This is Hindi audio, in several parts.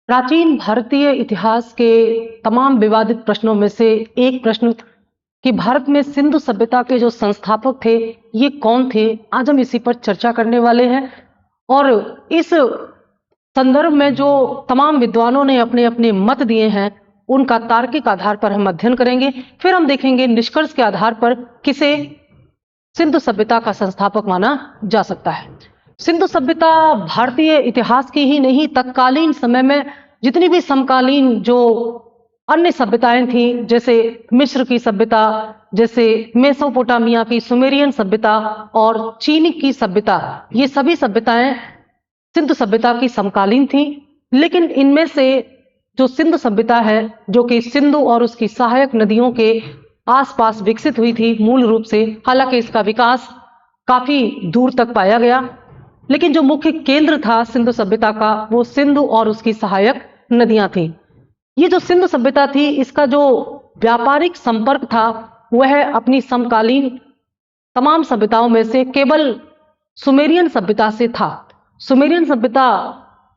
प्राचीन भारतीय इतिहास के तमाम विवादित प्रश्नों में से एक प्रश्न कि भारत में सिंधु सभ्यता के जो संस्थापक थे ये कौन थे। आज हम इसी पर चर्चा करने वाले हैं और इस संदर्भ में जो तमाम विद्वानों ने अपने अपने मत दिए हैं उनका तार्किक आधार पर हम अध्ययन करेंगे। फिर हम देखेंगे निष्कर्ष के आधार पर किसे सिंधु सभ्यता का संस्थापक माना जा सकता है। सिंधु सभ्यता भारतीय इतिहास की ही नहीं, तत्कालीन समय में जितनी भी समकालीन जो अन्य सभ्यताएं थी, जैसे मिस्र की सभ्यता, जैसे मेसोपोटामिया की सुमेरियन सभ्यता और चीन की सभ्यता, ये सभी सभ्यताएं सिंधु सभ्यता की समकालीन थी। लेकिन इनमें से जो सिंधु सभ्यता है जो कि सिंधु और उसकी सहायक नदियों के आसपास विकसित हुई थी मूल रूप से, हालांकि इसका विकास काफी दूर तक पाया गया, लेकिन जो मुख्य केंद्र था सिंधु सभ्यता का वो सिंधु और उसकी सहायक नदियां थी। ये जो सिंधु सभ्यता थी इसका जो व्यापारिक संपर्क था वह अपनी समकालीन तमाम सभ्यताओं में से केवल सुमेरियन सभ्यता से था। सुमेरियन सभ्यता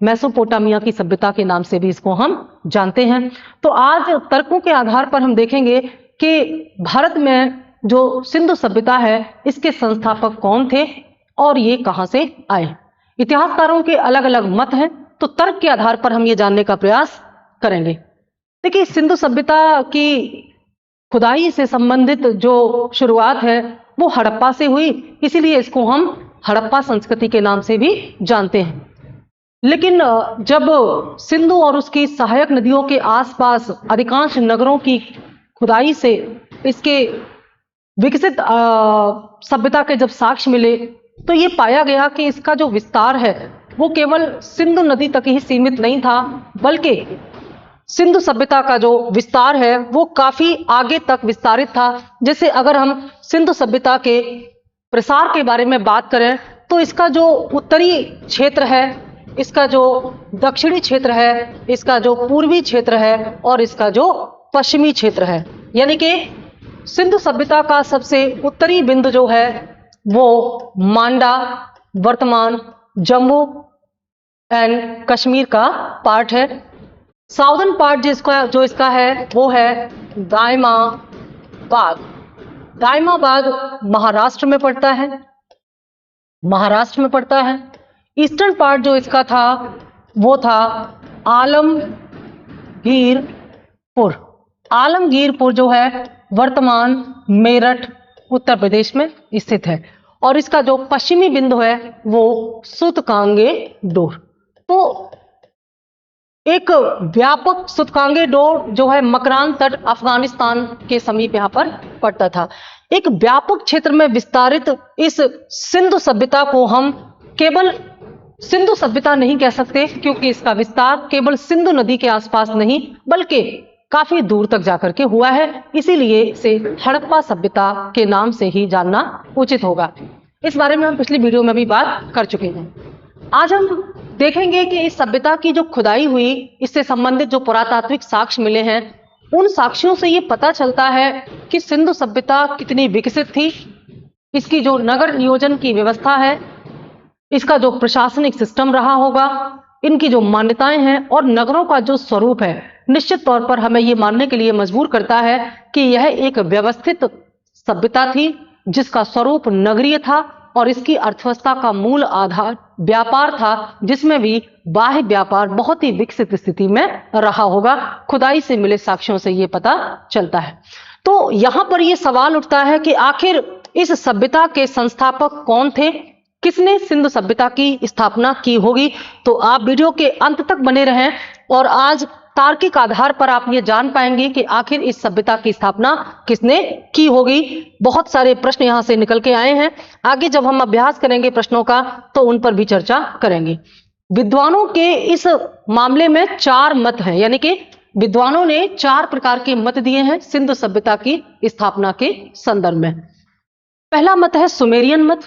मेसोपोटामिया की सभ्यता के नाम से भी इसको हम जानते हैं। तो आज तर्कों के आधार पर हम देखेंगे कि भारत में जो सिंधु सभ्यता है इसके संस्थापक कौन थे और ये कहां से आए। इतिहासकारों के अलग अलग मत हैं, तो तर्क के आधार पर हम ये जानने का प्रयास करेंगे। देखिए, सिंधु सभ्यता की खुदाई से संबंधित जो शुरुआत है वो हड़प्पा से हुई, इसीलिए इसको हम हड़प्पा संस्कृति के नाम से भी जानते हैं। लेकिन जब सिंधु और उसकी सहायक नदियों के आसपास अधिकांश नगरों की खुदाई से इसके विकसित सभ्यता के जब साक्ष्य मिले तो ये पाया गया कि इसका जो विस्तार है वो केवल सिंधु नदी तक ही सीमित नहीं था, बल्कि सिंधु सभ्यता का जो विस्तार है वो काफी आगे तक विस्तारित था। जैसे अगर हम सिंधु सभ्यता के प्रसार के बारे में बात करें तो इसका जो उत्तरी क्षेत्र है, इसका जो दक्षिणी क्षेत्र है, इसका जो पूर्वी क्षेत्र है और इसका जो पश्चिमी क्षेत्र है, यानी कि सिंधु सभ्यता का सबसे उत्तरी बिंदु जो है वो मांडा, वर्तमान जम्मू एंड कश्मीर का पार्ट है। साउदर्न पार्ट जो इसका है वो है दायमाबाद। दायमाबाद महाराष्ट्र में पड़ता है, महाराष्ट्र में पड़ता है। ईस्टर्न पार्ट जो इसका था वो था आलमगीरपुर। आलमगीरपुर जो है वर्तमान मेरठ उत्तर प्रदेश में स्थित है और इसका जो पश्चिमी बिंदु है वो सूतकांगेडोर। तो एक व्यापक सूतकांगेडोर जो है मकरान तट अफगानिस्तान के समीप यहाँ पर पड़ता था। एक व्यापक क्षेत्र में विस्तारित इस सिंधु सभ्यता को हम केवल सिंधु सभ्यता नहीं कह सकते, क्योंकि इसका विस्तार केवल सिंधु नदी के आसपास नहीं बल्कि काफी दूर तक जाकर के हुआ है, इसीलिए इसे हड़प्पा सभ्यता के नाम से ही जानना उचित होगा। इस बारे में हम पिछली वीडियो में भी बात कर चुके हैं। आज हम देखेंगे कि इस सभ्यता की जो खुदाई हुई, इससे संबंधित जो पुरातात्विक साक्ष्य मिले हैं, उन साक्ष्यों से ये पता चलता है कि सिंधु सभ्यता कितनी विकसित थी। इसकी जो नगर नियोजन की व्यवस्था है, इसका जो प्रशासनिक सिस्टम रहा होगा, इनकी जो मान्यताएं हैं और नगरों का जो स्वरूप है, निश्चित तौर पर हमें ये मानने के लिए मजबूर करता है कि यह एक व्यवस्थित सभ्यता थी जिसका स्वरूप नगरीय था और इसकी अर्थव्यवस्था का मूल आधार व्यापार था, जिसमें भी बाह्य व्यापार बहुत ही विकसित स्थिति में रहा होगा। खुदाई से मिले साक्ष्यों से ये पता चलता है। तो यहां पर यह सवाल उठता है कि आखिर इस सभ्यता के संस्थापक कौन थे, किसने सिंधु सभ्यता की स्थापना की होगी। तो आप वीडियो के अंत तक बने रहें और आज तार्किक आधार पर आप ये जान पाएंगे कि आखिर इस सभ्यता की स्थापना किसने की होगी। बहुत सारे प्रश्न यहां से निकल के आए हैं, आगे जब हम अभ्यास करेंगे प्रश्नों का तो उन पर भी चर्चा करेंगे। विद्वानों के इस मामले में 4 मत हैं, यानी कि विद्वानों ने 4 प्रकार के मत दिए हैं सिंधु सभ्यता की स्थापना के संदर्भ में। पहला मत है सुमेरियन मत।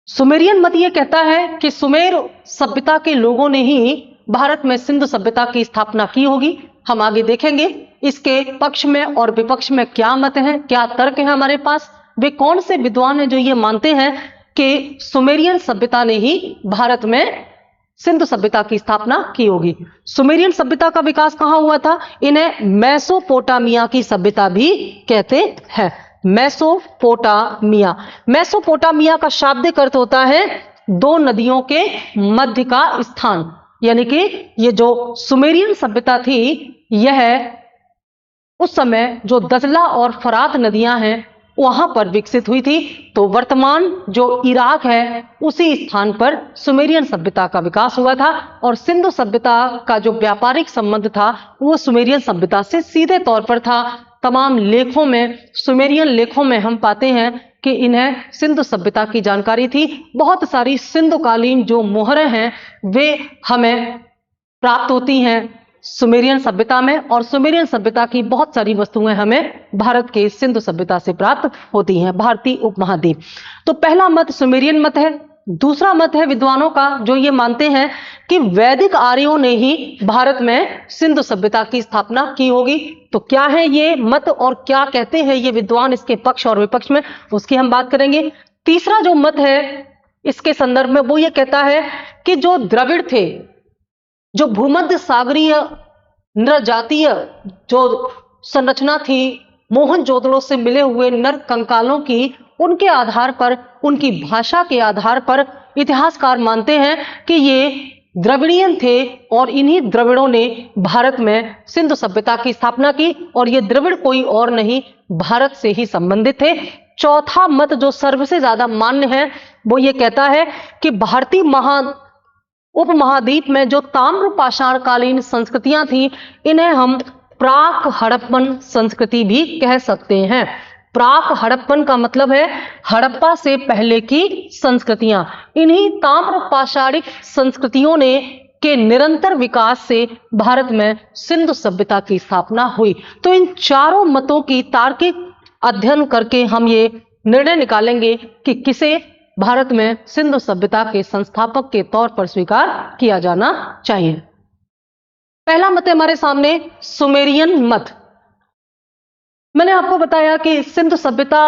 सुमेरियन मत यह कहता है कि सुमेर सभ्यता के लोगों ने ही भारत में सिंधु सभ्यता की स्थापना की होगी। हम आगे देखेंगे इसके पक्ष में और विपक्ष में क्या मत हैं, क्या तर्क हैं हमारे पास, वे कौन से विद्वान हैं जो ये मानते हैं कि सुमेरियन सभ्यता ने ही भारत में सिंधु सभ्यता की स्थापना की होगी। सुमेरियन सभ्यता का विकास कहां हुआ था? इन्हें मेसोपोटामिया की सभ्यता भी कहते हैं। मेसोपोटामिया, मेसोपोटामिया का शाब्दिक अर्थ होता है दो नदियों के मध्य का स्थान। यानी कि ये जो सुमेरियन सभ्यता थी, यह उस समय जो दजला और फरात नदियां हैं वहां पर विकसित हुई थी। तो वर्तमान जो इराक है उसी स्थान पर सुमेरियन सभ्यता का विकास हुआ था और सिंधु सभ्यता का जो व्यापारिक संबंध था वो सुमेरियन सभ्यता से सीधे तौर पर था। तमाम लेखों में, सुमेरियन लेखों में हम पाते हैं कि इन्हें सिंधु सभ्यता की जानकारी थी। बहुत सारी सिंधुकालीन जो मोहरें हैं वे हमें प्राप्त होती हैं सुमेरियन सभ्यता में, और सुमेरियन सभ्यता की बहुत सारी वस्तुएं हमें भारत के सिंधु सभ्यता से प्राप्त होती हैं, भारतीय उपमहाद्वीप। तो पहला मत सुमेरियन मत है। दूसरा मत है विद्वानों का जो ये मानते हैं कि वैदिक आर्यों ने ही भारत में सिंधु सभ्यता की स्थापना की होगी। तो क्या है ये मत और क्या कहते हैं ये विद्वान, इसके पक्ष और विपक्ष में, उसकी हम बात करेंगे। तीसरा जो मत है इसके संदर्भ में वो ये कहता है कि जो द्रविड़ थे, जो भूमध्य सागरीय नरजातीय जो संरचना थी, मोहनजोदड़ो से मिले हुए नर कंकालों की, उनके आधार पर, उनकी भाषा के आधार पर इतिहासकार मानते हैं कि ये द्रविड़ियन थे और इन्हीं द्रविड़ों ने भारत में सिंधु सभ्यता की स्थापना की और ये द्रविड़ कोई और नहीं, भारत से ही संबंधित थे। चौथा मत जो सबसे ज्यादा मान्य है वो ये कहता है कि भारतीय उपमहाद्वीप में जो ताम्र पाषाण कालीन संस्कृतियां थी इन्हें हम प्राक हड़प्पन संस्कृति भी कह सकते हैं। प्राक हड़प्पन का मतलब है हड़प्पा से पहले की संस्कृतियां। इन्हीं ताम्र पाषाणिक संस्कृतियों ने के निरंतर विकास से भारत में सिंधु सभ्यता की स्थापना हुई। तो इन चारों मतों की तार्किक अध्ययन करके हम ये निर्णय निकालेंगे कि किसे भारत में सिंधु सभ्यता के संस्थापक के तौर पर स्वीकार किया जाना चाहिए। पहला मत है हमारे सामने सुमेरियन मत। मैंने आपको बताया कि सिंधु सभ्यता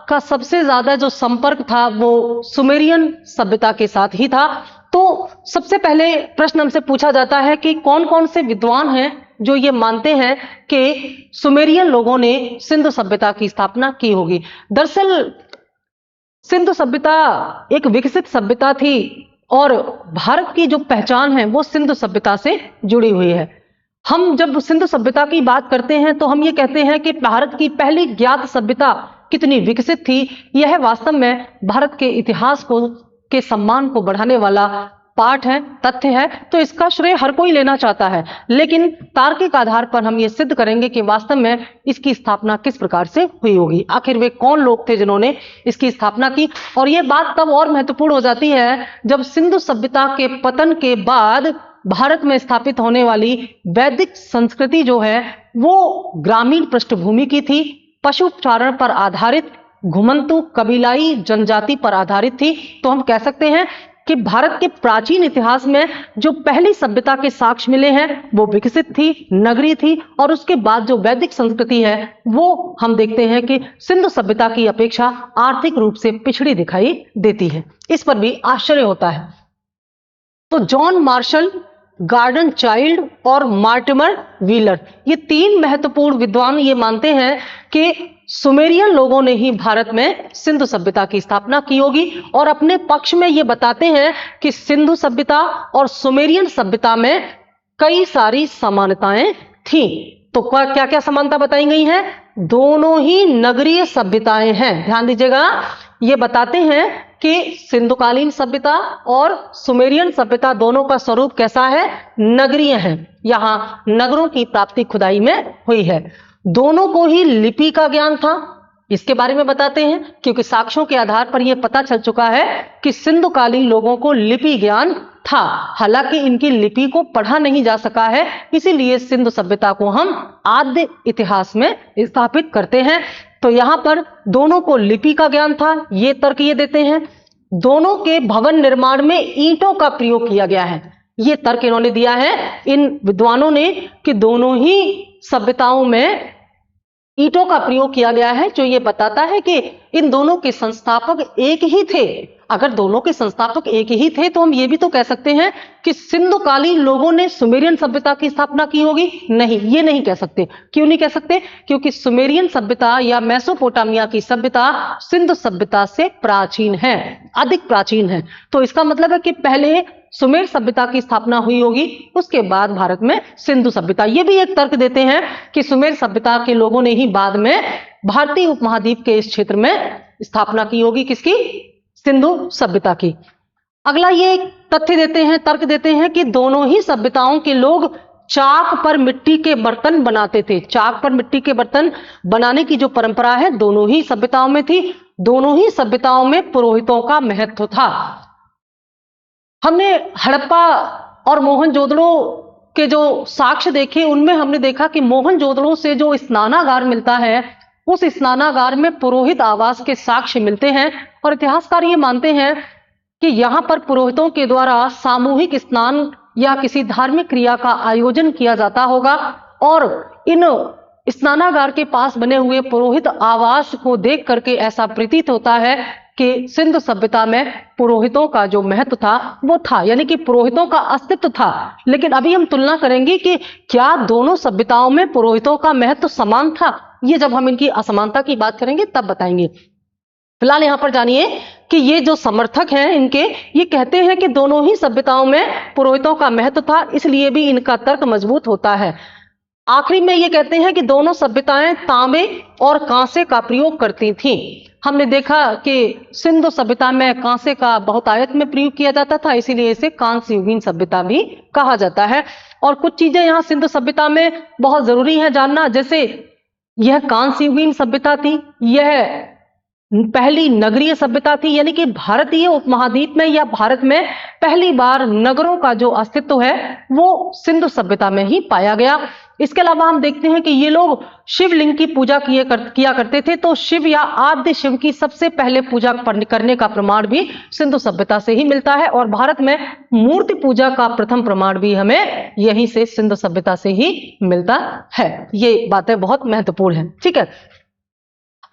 का सबसे ज्यादा जो संपर्क था वो सुमेरियन सभ्यता के साथ ही था। तो सबसे पहले प्रश्न हमसे पूछा जाता है कि कौन कौन से विद्वान हैं जो ये मानते हैं कि सुमेरियन लोगों ने सिंधु सभ्यता की स्थापना की होगी। दरअसल सिंधु सभ्यता एक विकसित सभ्यता थी और भारत की जो पहचान है वो सिंधु सभ्यता से जुड़ी हुई है। हम जब सिंधु सभ्यता की बात करते हैं तो हम ये कहते हैं कि भारत की पहली ज्ञात सभ्यता कितनी विकसित थी। यह वास्तव में भारत के इतिहास को के सम्मान को बढ़ाने वाला पाठ है, तथ्य है। तो इसका श्रेय हर कोई लेना चाहता है, लेकिन तार्किक आधार पर हम ये सिद्ध करेंगे कि वास्तव में इसकी स्थापना किस प्रकार से हुई होगी, आखिर वे कौन लोग थे जिन्होंने इसकी स्थापना की। और ये बात तब और महत्वपूर्ण हो जाती है जब सिंधु सभ्यता के पतन के बाद भारत में स्थापित होने वाली वैदिक संस्कृति जो है वो ग्रामीण पृष्ठभूमि की थी, पशुचारण पर आधारित, घुमंतु कबीलाई जनजाति पर आधारित थी। तो हम कह सकते हैं कि भारत के प्राचीन इतिहास में जो पहली सभ्यता के साक्ष्य मिले हैं वो विकसित थी, नगरीय थी, और उसके बाद जो वैदिक संस्कृति है वो हम देखते हैं कि सिंधु सभ्यता की अपेक्षा आर्थिक रूप से पिछड़ी दिखाई देती है। इस पर भी आश्चर्य होता है। तो जॉन मार्शल, गार्डन चाइल्ड और मार्टिमर व्हीलर, ये तीन महत्वपूर्ण विद्वान ये मानते हैं कि सुमेरियन लोगों ने ही भारत में सिंधु सभ्यता की स्थापना की होगी और अपने पक्ष में ये बताते हैं कि सिंधु सभ्यता और सुमेरियन सभ्यता में कई सारी समानताएं थीं। तो क्या क्या समानता बताई गई हैं? दोनों ही नगरीय सभ्यताएं हैं। ध्यान दीजिएगा, ये बताते हैं कि सिंधुकालीन सभ्यता और सुमेरियन सभ्यता दोनों का स्वरूप कैसा है? नगरीय है। यहां नगरों की प्राप्ति खुदाई में हुई है। दोनों को ही लिपि का ज्ञान था, इसके बारे में बताते हैं, क्योंकि साक्ष्यों के आधार पर यह पता चल चुका है कि सिंधुकालीन लोगों को लिपि ज्ञान था। हालांकि इनकी लिपि को पढ़ा नहीं जा सका है, इसीलिए सिंधु सभ्यता को हम आद्य इतिहास में स्थापित करते हैं। तो यहां पर दोनों को लिपि का ज्ञान था, ये तर्क ये देते हैं। दोनों के भवन निर्माण में ईंटों का प्रयोग किया गया है, ये तर्क इन्होंने दिया है इन विद्वानों ने कि दोनों ही सभ्यताओं में ईंटों का प्रयोग किया गया है, जो ये बताता है कि इन दोनों के संस्थापक एक ही थे। अगर दोनों के संस्थापक एक ही थे तो हम ये भी तो कह सकते हैं कि सिंधुकालीन लोगों ने सुमेरियन सभ्यता की स्थापना की होगी। नहीं, ये नहीं कह सकते। क्यों नहीं कह सकते? क्योंकि सुमेरियन सभ्यता या मेसोपोटामिया की सभ्यता सिंधु सभ्यता से प्राचीन है, अधिक प्राचीन है। तो इसका मतलब है कि पहले सुमेर सभ्यता की स्थापना हुई होगी, उसके बाद भारत में सिंधु सभ्यता। ये भी एक तर्क देते हैं कि सुमेर सभ्यता के लोगों ने ही बाद में भारतीय उपमहाद्वीप के इस क्षेत्र में स्थापना की होगी। किसकी? सिंधु सभ्यता की। अगला ये तथ्य देते हैं, तर्क देते हैं कि दोनों ही सभ्यताओं के लोग चाक पर मिट्टी के बर्तन बनाते थे। चाक पर मिट्टी के बर्तन बनाने की जो परंपरा है दोनों ही सभ्यताओं में थी। दोनों ही सभ्यताओं में पुरोहितों का महत्व था। हमने हड़प्पा और मोहनजोदड़ो के जो साक्ष्य देखे, उनमें हमने देखा कि मोहनजोदड़ो से जो स्नानागार मिलता है, उस स्नानागार में पुरोहित आवास के साक्ष्य मिलते हैं। और इतिहासकार ये मानते हैं कि यहां पर पुरोहितों के द्वारा सामूहिक स्नान या किसी धार्मिक क्रिया का आयोजन किया जाता होगा। और इन स्नानागार के पास बने हुए पुरोहित आवास को देख करके ऐसा प्रतीत होता है कि सिंधु सभ्यता में पुरोहितों का जो महत्व था वो था, यानी कि पुरोहितों का अस्तित्व था। लेकिन अभी हम तुलना करेंगे कि क्या दोनों सभ्यताओं में पुरोहितों का महत्व समान था। ये जब हम इनकी असमानता की बात करेंगे तब बताएंगे। फिलहाल यहां पर जानिए कि ये जो समर्थक हैं इनके, ये कहते हैं कि दोनों ही सभ्यताओं में पुरोहितों का महत्व था, इसलिए भी इनका तर्क मजबूत होता है। आखिरी में ये कहते हैं कि दोनों सभ्यताएं तांबे और कांसे का प्रयोग करती थीं। हमने देखा कि सिंधु सभ्यता में कांसे का बहुतायत में प्रयोग किया जाता था, इसीलिए इसे कांस्य युगीन सभ्यता भी कहा जाता है। और कुछ चीजें यहाँ सिंधु सभ्यता में बहुत जरूरी है जानना, जैसे यह कांस्य युगीन सभ्यता थी, यह पहली नगरीय सभ्यता थी, यानी कि भारतीय उपमहाद्वीप में या भारत में पहली बार नगरों का जो अस्तित्व है वो सिंधु सभ्यता में ही पाया गया। इसके अलावा हम देखते हैं कि ये लोग शिवलिंग की पूजा किया करते थे, तो शिव या आद्य शिव की सबसे पहले पूजा करने का प्रमाण भी सिंधु सभ्यता से ही मिलता है। और भारत में मूर्ति पूजा का प्रथम प्रमाण भी हमें यहीं से सिंधु सभ्यता से ही मिलता है। ये बातें बहुत महत्वपूर्ण है, ठीक है।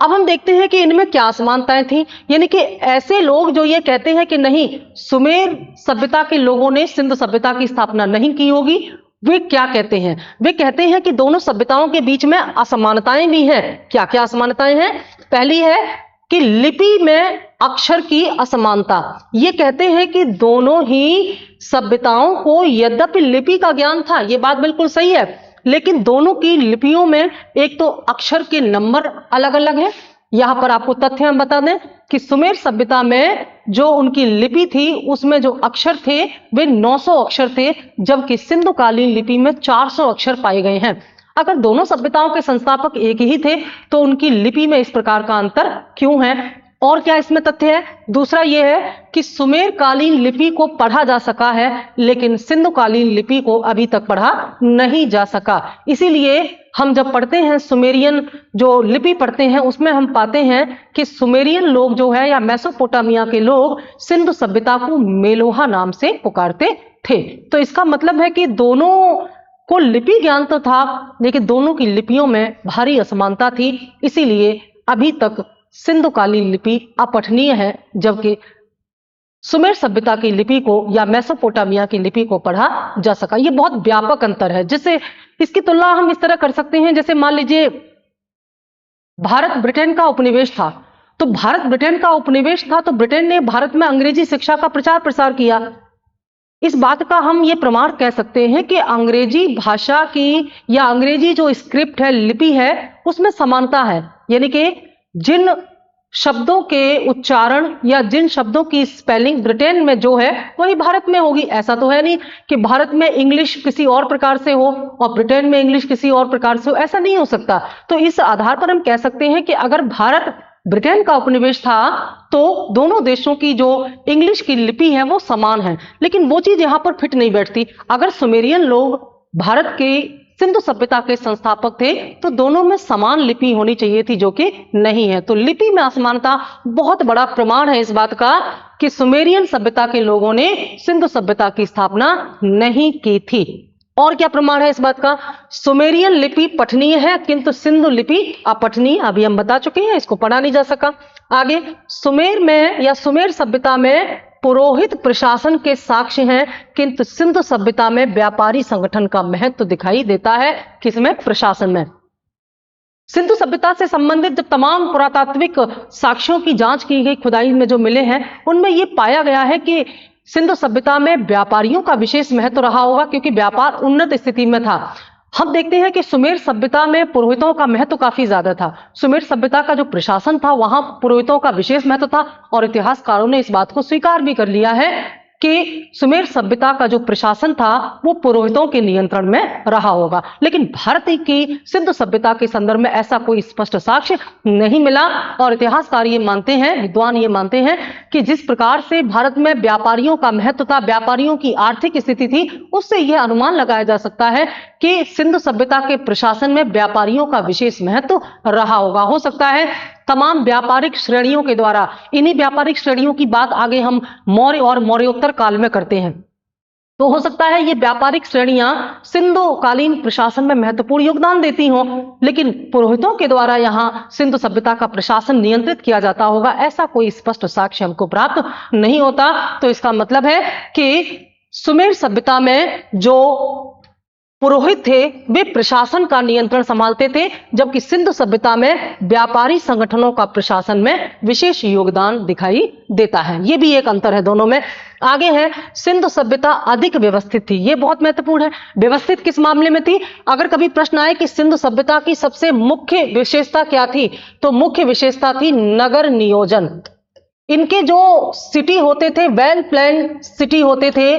अब हम देखते हैं कि इनमें क्या समानताएं थी, यानी कि ऐसे लोग जो ये कहते हैं कि नहीं, सुमेर सभ्यता के लोगों ने सिंधु सभ्यता की स्थापना नहीं की होगी, वे क्या कहते हैं? वे कहते हैं कि दोनों सभ्यताओं के बीच में असमानताएं भी हैं। क्या क्या असमानताएं हैं? पहली है कि लिपि में अक्षर की असमानता। ये कहते हैं कि दोनों ही सभ्यताओं को यद्यपि लिपि का ज्ञान था, ये बात बिल्कुल सही है, लेकिन दोनों की लिपियों में एक तो अक्षर के नंबर अलग अलग है। यहां पर आपको तथ्य हम बता दें कि सुमेर सभ्यता में जो उनकी लिपि थी उसमें जो अक्षर थे वे 900 अक्षर थे, जबकि सिंधुकालीन लिपि में 400 अक्षर पाए गए हैं। अगर दोनों सभ्यताओं के संस्थापक एक ही थे तो उनकी लिपि में इस प्रकार का अंतर क्यों है? और क्या इसमें तथ्य है? दूसरा यह है कि सुमेर कालीन लिपि को पढ़ा जा सका है, लेकिन सिंधु कालीन लिपि को अभी तक पढ़ा नहीं जा सका। इसीलिए हम जब पढ़ते हैं सुमेरियन जो लिपि पढ़ते हैं उसमें हम पाते हैं कि सुमेरियन लोग जो है या मेसोपोटामिया के लोग सिंधु सभ्यता को मेलोहा नाम से पुकारते थे। तो इसका मतलब है कि दोनों को लिपि ज्ञान तो था, लेकिन दोनों की लिपियों में भारी असमानता थी, इसीलिए अभी तक सिंधुकालीन लिपि अपठनीय है, जबकि सुमेर सभ्यता की लिपि को या मेसोपोटामिया की लिपि को पढ़ा जा सका। ये बहुत व्यापक अंतर है, जिससे इसकी तुलना हम इस तरह कर सकते हैं, जैसे मान लीजिए भारत ब्रिटेन का उपनिवेश था, तो भारत ब्रिटेन का उपनिवेश था तो ब्रिटेन ने भारत में अंग्रेजी शिक्षा का प्रचार प्रसार किया। इस बात का हम ये प्रमाण कह सकते हैं कि अंग्रेजी भाषा की या अंग्रेजी जो स्क्रिप्ट है, लिपि है, उसमें समानता है, यानी कि जिन शब्दों के उच्चारण या जिन शब्दों की स्पेलिंग ब्रिटेन में जो है वही भारत में होगी। ऐसा तो है नहीं कि भारत में इंग्लिश किसी और प्रकार से हो और ब्रिटेन में इंग्लिश किसी और प्रकार से हो, ऐसा नहीं हो सकता। तो इस आधार पर हम कह सकते हैं कि अगर भारत ब्रिटेन का उपनिवेश था तो दोनों देशों की जो इंग्लिश की लिपि है वो समान है, लेकिन वो चीज यहां पर फिट नहीं बैठती। अगर सुमेरियन लोग भारत के सिंधु सभ्यता के संस्थापक थे तो दोनों में समान लिपि होनी चाहिए थी, जो कि नहीं है। तो लिपि में असमानता बहुत बड़ा प्रमाण है इस बात का कि सुमेरियन सभ्यता के लोगों ने सिंधु सभ्यता की स्थापना नहीं की थी। और क्या प्रमाण है इस बात का? सुमेरियन लिपि पठनीय है किंतु सिंधु लिपि अपठनीय, अभी हम बता चुके हैं, इसको पढ़ा नहीं जा सका। आगे, सुमेर में या सुमेर सभ्यता में पुरोहित प्रशासन के साक्ष्य हैं किंतु सिंधु सभ्यता में व्यापारी संगठन का महत्व दिखाई देता है। किसमें? प्रशासन में। सिंधु सभ्यता से संबंधित जब तमाम पुरातात्विक साक्ष्यों की जांच की गई, खुदाई में जो मिले हैं, उनमें यह पाया गया है कि सिंधु सभ्यता में व्यापारियों का विशेष महत्व रहा होगा, क्योंकि व्यापार उन्नत स्थिति में था। हम देखते हैं कि सुमेर सभ्यता में पुरोहितों का महत्व काफी ज्यादा था। सुमेर सभ्यता का जो प्रशासन था, वहां पुरोहितों का विशेष महत्व था, और इतिहासकारों ने इस बात को स्वीकार भी कर लिया है कि सुमेर सभ्यता का जो प्रशासन था वो पुरोहितों के नियंत्रण में रहा होगा। लेकिन भारत की सिंधु सभ्यता के संदर्भ में ऐसा कोई स्पष्ट साक्ष्य नहीं मिला, और इतिहासकार ये मानते हैं, विद्वान ये मानते हैं कि जिस प्रकार से भारत में व्यापारियों का महत्व था, व्यापारियों की आर्थिक स्थिति थी, उससे यह अनुमान लगाया जा सकता है कि सिंधु सभ्यता के प्रशासन में व्यापारियों का विशेष महत्व रहा होगा। हो सकता है तमाम व्यापारिक श्रेणियों के द्वारा, इन्हीं व्यापारिक श्रेणियों की बात आगे हम मौर्य और मौर्योत्तर काल में करते हैं, तो हो सकता है ये व्यापारिक श्रेणियां सिंधु कालीन प्रशासन में महत्वपूर्ण योगदान देती हों, लेकिन पुरोहितों के द्वारा यहां सिंधु सभ्यता का प्रशासन नियंत्रित किया जाता होगा, ऐसा कोई स्पष्ट साक्ष्य हमको प्राप्त नहीं होता। तो इसका मतलब है कि सुमेर सभ्यता में जो पुरोहित थे वे प्रशासन का नियंत्रण संभालते थे, जबकि सिंधु सभ्यता में व्यापारी संगठनों का प्रशासन में विशेष योगदान दिखाई देता है। यह भी एक अंतर है दोनों में। आगे है, सिंधु सभ्यता अधिक व्यवस्थित थी। यह बहुत महत्वपूर्ण है। व्यवस्थित किस मामले में थी? अगर कभी प्रश्न आए कि सिंधु सभ्यता की सबसे मुख्य विशेषता क्या थी, तो मुख्य विशेषता थी नगर नियोजन। इनके जो सिटी होते थे वेल प्लान सिटी होते थे,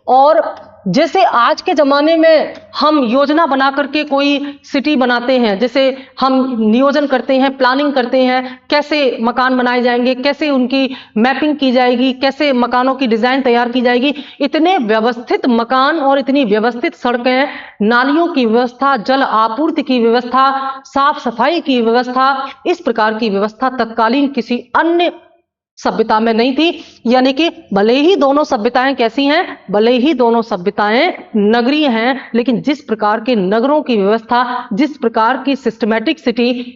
और जैसे आज के जमाने में हम योजना बना करके कोई सिटी बनाते हैं, जैसे हम नियोजन करते हैं, प्लानिंग करते हैं, कैसे मकान बनाए जाएंगे, कैसे उनकी मैपिंग की जाएगी, कैसे मकानों की डिजाइन तैयार की जाएगी, इतने व्यवस्थित मकान और इतनी व्यवस्थित सड़कें, नालियों की व्यवस्था, जल आपूर्ति की व्यवस्था, साफ सफाई की व्यवस्था, इस प्रकार की व्यवस्था तत्कालीन किसी अन्य सभ्यता में नहीं थी। यानी कि भले ही दोनों सभ्यताएं कैसी हैं, भले ही दोनों सभ्यताएं नगरीय हैं, लेकिन जिस प्रकार के नगरों की व्यवस्था, जिस प्रकार की सिस्टमैटिक सिटी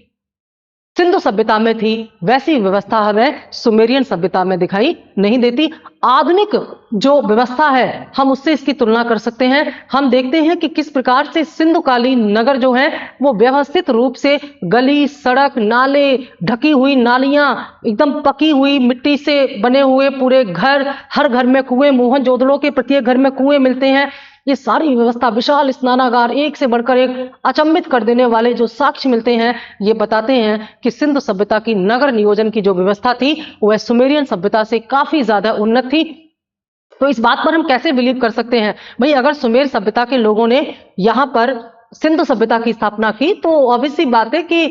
सिंधु सभ्यता में थी, वैसी व्यवस्था हमें सुमेरियन सभ्यता में दिखाई नहीं देती। आधुनिक जो व्यवस्था है हम उससे इसकी तुलना कर सकते हैं। हम देखते हैं कि किस प्रकार से सिंधुकालीन नगर जो है वो व्यवस्थित रूप से गली, सड़क, नाले, ढकी हुई नालियां, एकदम पकी हुई मिट्टी से बने हुए पूरे घर, हर घर में कुएं, मोहनजोदड़ो के प्रत्येक घर में कुएं मिलते हैं। ये सारी व्यवस्था, विशाल स्नानागार, एक से बढ़कर एक अचंभित कर देने वाले जो साक्ष्य मिलते हैं, ये बताते हैं कि सिंधु सभ्यता की नगर नियोजन की जो व्यवस्था थी वह सुमेरियन सभ्यता से काफी ज्यादा उन्नत थी। तो इस बात पर हम कैसे बिलीव कर सकते हैं भाई, अगर सुमेर सभ्यता के लोगों ने यहाँ पर सिंधु सभ्यता की स्थापना की तो ऑब्वियसली बात है कि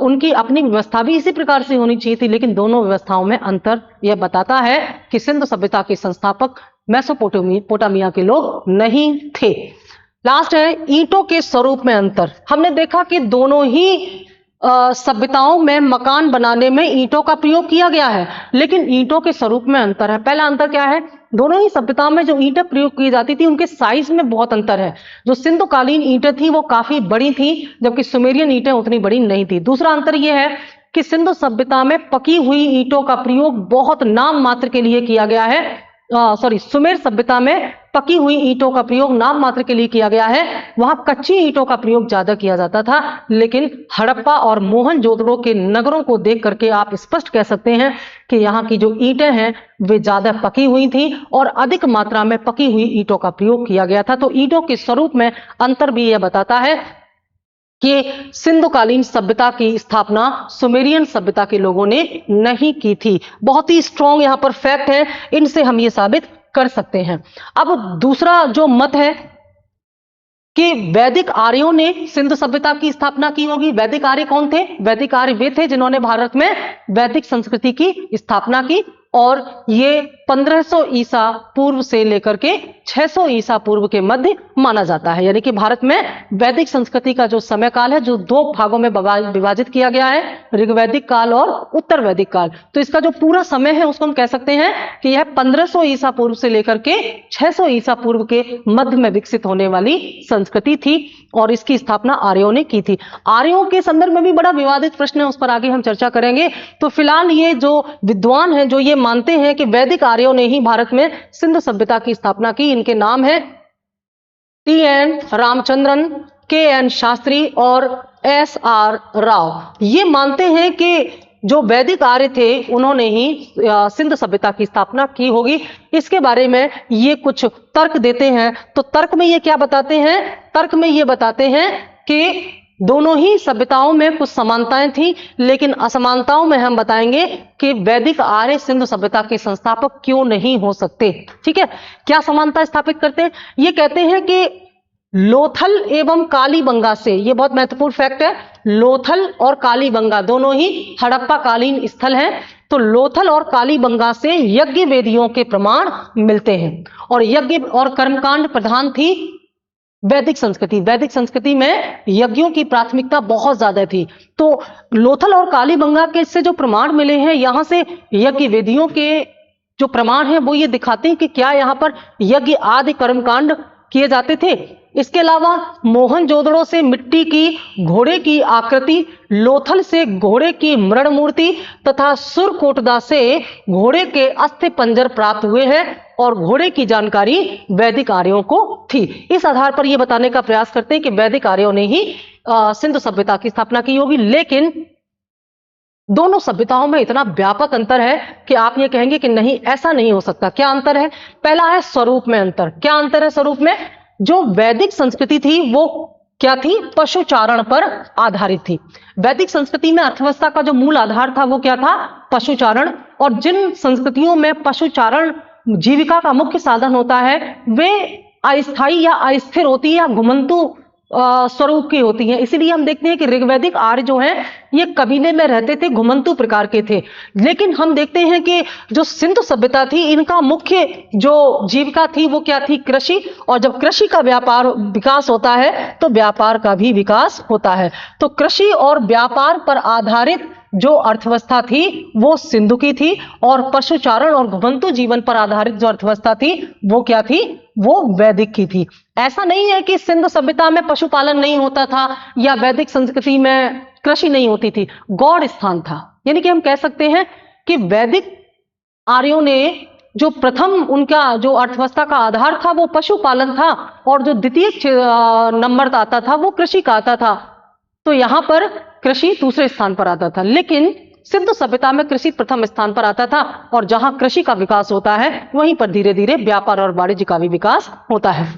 उनकी अपनी व्यवस्था भी इसी प्रकार से होनी चाहिए थी, लेकिन दोनों व्यवस्थाओं में अंतर यह बताता है कि सिंधु सभ्यता के संस्थापक मेसोपोटामिया के लोग नहीं थे। लास्ट है, ईंटों के स्वरूप में अंतर। हमने देखा कि दोनों ही सभ्यताओं में मकान बनाने में ईंटों का प्रयोग किया गया है, लेकिन ईंटों के स्वरूप में अंतर है। पहला अंतर क्या है? दोनों ही सभ्यताओं में जो ईंटें प्रयोग की जाती थी उनके साइज में बहुत अंतर है। जो सिंधुकालीन ईंटें थी वो काफी बड़ी थी, जबकि सुमेरियन ईंटें उतनी बड़ी नहीं थी। दूसरा अंतर यह है कि सिंधु सभ्यता में पकी हुई ईंटों का प्रयोग बहुत नाम मात्र के लिए किया गया है। सुमेर सभ्यता में पकी हुई ईंटों का प्रयोग नाम मात्र के लिए किया गया है। वहां कच्ची ईंटों का प्रयोग ज्यादा किया जाता था, लेकिन हड़प्पा और मोहनजोदड़ो के नगरों को देख करके आप स्पष्ट कह सकते हैं कि यहाँ की जो ईंटें हैं वे ज्यादा पकी हुई थी और अधिक मात्रा में पकी हुई ईंटों का प्रयोग किया गया था। तो ईंटों के स्वरूप में अंतर भी यह बताता है कि सिंधुकालीन सभ्यता की स्थापना सुमेरियन सभ्यता के लोगों ने नहीं की थी। बहुत ही स्ट्रॉन्ग यहाँ पर फैक्ट है, इनसे हम ये साबित कर सकते हैं। अब दूसरा जो मत है कि वैदिक आर्यों ने सिंधु सभ्यता की स्थापना की होगी। वैदिक आर्य कौन थे? वैदिक आर्य वे थे जिन्होंने भारत में वैदिक संस्कृति की स्थापना की। और ये 1500 ईसा पूर्व से लेकर के 600 ईसा पूर्व के मध्य माना जाता है। यानी कि भारत में वैदिक संस्कृति का जो समय काल है, जो दो भागों में विभाजित किया गया है, ऋग्वैदिक काल और उत्तर वैदिक काल। तो इसका जो पूरा समय है उसको हम कह सकते हैं कि यह 1500 ईसा पूर्व से लेकर के 600 ईसा पूर्व के मध्य में विकसित होने वाली संस्कृति थी और इसकी स्थापना आर्यों ने की थी। आर्यों के संदर्भ में भी बड़ा विवादित प्रश्न है, उस पर आगे हम चर्चा करेंगे। तो फिलहाल ये जो विद्वान हैं जो ये मानते हैं कि वैदिक आर्यों ने ही भारत में सिंधु सभ्यता की स्थापना की, इनके नाम है टी.एन. रामचंद्रन, के.एन. शास्त्री और एस.आर. राव। ये मानते हैं कि जो वैदिक आर्य थे उन्होंने ही सिंधु सभ्यता की स्थापना की होगी। इसके बारे में ये कुछ तर्क देते हैं। तो तर्क में ये क्या बताते हैं? तर्क में ये बताते हैं कि दोनों ही सभ्यताओं में कुछ समानताएं थी, लेकिन असमानताओं में हम बताएंगे कि वैदिक आर्य सिंधु सभ्यता के संस्थापक क्यों नहीं हो सकते। ठीक है, क्या समानता स्थापित करते हैं? ये कहते हैं कि लोथल एवं कालीबंगा से, ये बहुत महत्वपूर्ण फैक्ट है, लोथल और कालीबंगा दोनों ही हड़प्पा कालीन स्थल हैं। तो लोथल और कालीबंगा से यज्ञ वेदियों के प्रमाण मिलते हैं और यज्ञ और कर्मकांड प्रधान थी वैदिक संस्कृति। वैदिक संस्कृति में यज्ञों की प्राथमिकता बहुत ज्यादा थी। तो लोथल और कालीबंगा के इससे जो प्रमाण मिले हैं, यहां से यज्ञ वेदियों के जो प्रमाण हैं वो ये दिखाते हैं कि क्या यहां पर यज्ञ आदि कर्मकांड किए जाते थे। इसके अलावा मोहनजोदड़ो से मिट्टी की घोड़े की आकृति, लोथल से घोड़े की मृण मूर्ति तथा सुरकोटदा से घोड़े के अस्थि पंजर प्राप्त हुए हैं और घोड़े की जानकारी वैदिक आर्यों को थी। इस आधार पर यह बताने का प्रयास करते हैं कि वैदिक आर्यों ने ही सिंधु सभ्यता की स्थापना की होगी। लेकिन दोनों सभ्यताओं में इतना व्यापक अंतर है कि आप ये कहेंगे कि नहीं, ऐसा नहीं हो सकता। क्या अंतर है? पहला है स्वरूप में अंतर। क्या अंतर है स्वरूप में? जो वैदिक संस्कृति थी वो क्या थी? पशुचारण पर आधारित थी। वैदिक संस्कृति में अर्थव्यवस्था का जो मूल आधार था वो क्या था? पशुचारण। और जिन संस्कृतियों में पशुचारण जीविका का मुख्य साधन होता है वे अस्थायी या अस्थिर होती है या घुमंतु स्वरूप की होती हैं। इसीलिए हम देखते हैं कि ऋग्वैदिक आर्य जो हैं ये कबीले में रहते थे, घुमंतु प्रकार के थे। लेकिन हम देखते हैं कि जो सिंधु सभ्यता थी इनका मुख्य जो जीविका थी वो क्या थी? कृषि। और जब कृषि का व्यापार विकास होता है तो व्यापार का भी विकास होता है। तो कृषि और व्यापार पर आधारित जो अर्थव्यवस्था थी वो सिंधु की थी और पशुचारण और घुमंतु जीवन पर आधारित जो अर्थव्यवस्था थी वो क्या थी? वो वैदिक की थी। ऐसा नहीं है कि सिंधु सभ्यता में पशुपालन नहीं होता था या वैदिक संस्कृति में कृषि नहीं होती थी। गौड़ स्थान था। यानी कि हम कह सकते हैं कि वैदिक आर्यों ने जो प्रथम उनका जो अर्थव्यवस्था का आधार था वो पशुपालन था और जो द्वितीय नंबर आता था वो कृषि का आता था। तो यहां पर कृषि दूसरे स्थान पर आता था, लेकिन सिंधु सभ्यता में कृषि प्रथम स्थान पर आता था और जहां कृषि का विकास होता है वहीं पर धीरे धीरे व्यापार और वाणिज्य का भी विकास होता है।